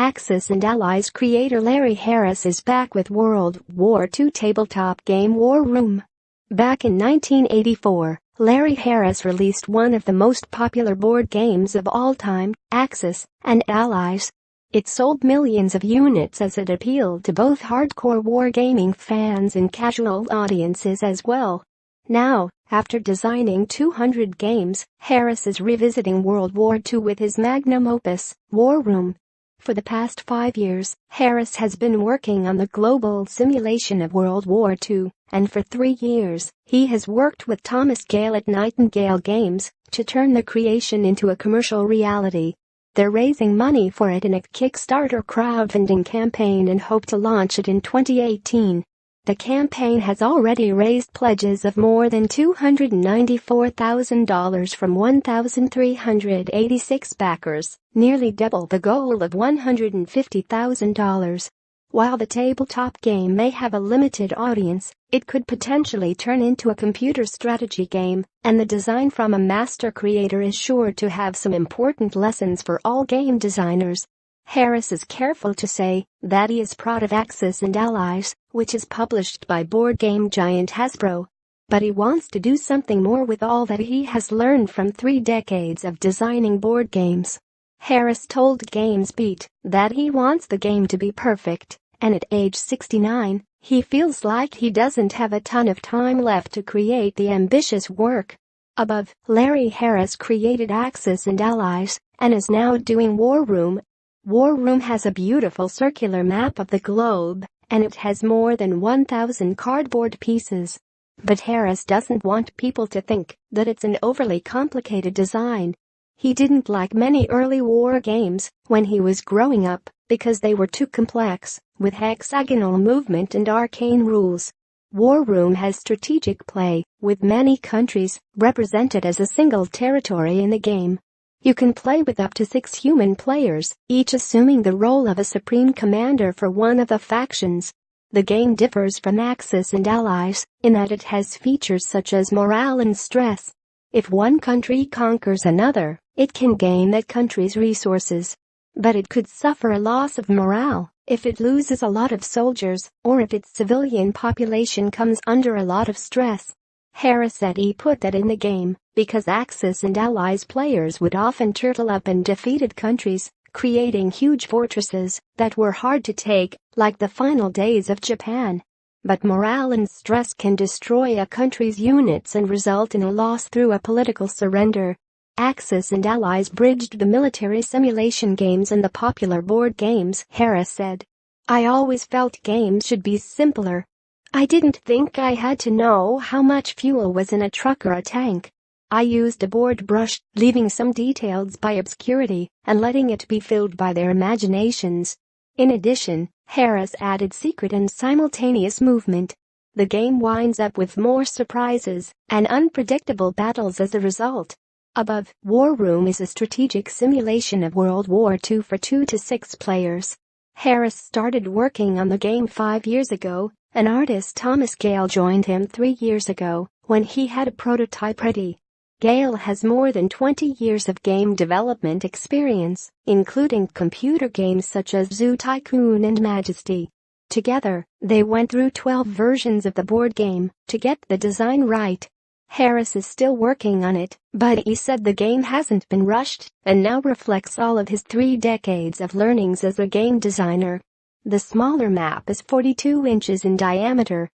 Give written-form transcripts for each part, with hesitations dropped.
Axis and Allies creator Larry Harris is back with World War II tabletop game War Room. Back in 1984, Larry Harris released one of the most popular board games of all time, Axis and Allies. It sold millions of units as it appealed to both hardcore wargaming fans and casual audiences as well. Now, after designing 200 games, Harris is revisiting World War II with his magnum opus, War Room. For the past 5 years, Harris has been working on the global simulation of World War II, and for 3 years, he has worked with Thomas Gale at Nightingale Games to turn the creation into a commercial reality. They're raising money for it in a Kickstarter crowdfunding campaign and hope to launch it in 2018. The campaign has already raised pledges of more than $294,000 from 1,386 backers, nearly double the goal of $150,000. While the tabletop game may have a limited audience, it could potentially turn into a computer strategy game, and the design from a master creator is sure to have some important lessons for all game designers. Harris is careful to say that he is proud of Axis and Allies, which is published by board game giant Hasbro. But he wants to do something more with all that he has learned from 3 decades of designing board games. Harris told GamesBeat that he wants the game to be perfect, and at age 69, he feels like he doesn't have a ton of time left to create the ambitious work. Above, Larry Harris created Axis and Allies and is now doing War Room. War Room has a beautiful circular map of the globe, and it has more than 1,000 cardboard pieces. But Harris doesn't want people to think that it's an overly complicated design. He didn't like many early war games when he was growing up because they were too complex, with hexagonal movement and arcane rules. War Room has strategic play, with many countries represented as a single territory in the game. You can play with up to 6 human players, each assuming the role of a supreme commander for one of the factions. The game differs from Axis and Allies in that it has features such as morale and stress. If one country conquers another, it can gain that country's resources. But it could suffer a loss of morale if it loses a lot of soldiers or if its civilian population comes under a lot of stress. Harris said he put that in the game because Axis and Allies players would often turtle up in defeated countries, creating huge fortresses that were hard to take, like the final days of Japan. But morale and stress can destroy a country's units and result in a loss through a political surrender. Axis and Allies bridged the military simulation games and the popular board games, Harris said. I always felt games should be simpler. I didn't think I had to know how much fuel was in a truck or a tank. I used a board brush, leaving some details by obscurity and letting it be filled by their imaginations. In addition, Harris added secret and simultaneous movement. The game winds up with more surprises and unpredictable battles as a result. Above, War Room is a strategic simulation of World War II for 2 to 6 players. Harris started working on the game 5 years ago. An artist Thomas Gale joined him 3 years ago when he had a prototype ready. Gale has more than 20 years of game development experience, including computer games such as Zoo Tycoon and Majesty. Together, they went through 12 versions of the board game to get the design right. Harris is still working on it, but he said the game hasn't been rushed and now reflects all of his 3 decades of learnings as a game designer. The smaller map is 42 inches in diameter.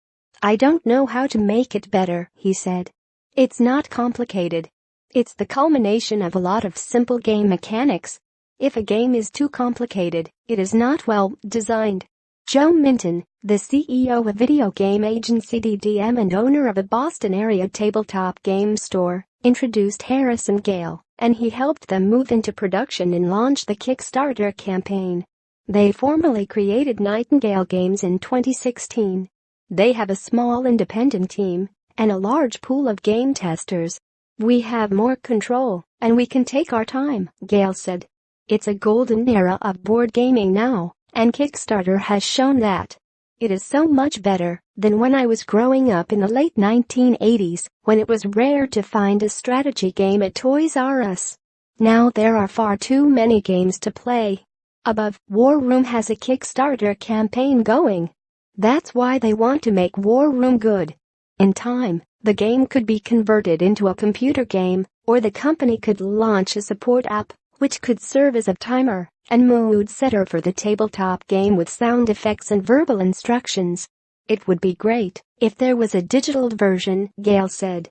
I don't know how to make it better, he said. It's not complicated. It's the culmination of a lot of simple game mechanics. If a game is too complicated, it is not well designed. Joe Minton, the CEO of video game agency DDM and owner of a Boston area tabletop game store, introduced Harris and Gale, and he helped them move into production and launch the Kickstarter campaign. They formally created Nightingale Games in 2016. They have a small independent team and a large pool of game testers. We have more control, and we can take our time, Gale said. It's a golden era of board gaming now, and Kickstarter has shown that. It is so much better than when I was growing up in the late 1980s, when it was rare to find a strategy game at Toys R Us. Now there are far too many games to play. Above, War Room has a Kickstarter campaign going. That's why they want to make War Room good. In time, the game could be converted into a computer game, or the company could launch a support app, which could serve as a timer and mood setter for the tabletop game with sound effects and verbal instructions. It would be great if there was a digital version, Gale said.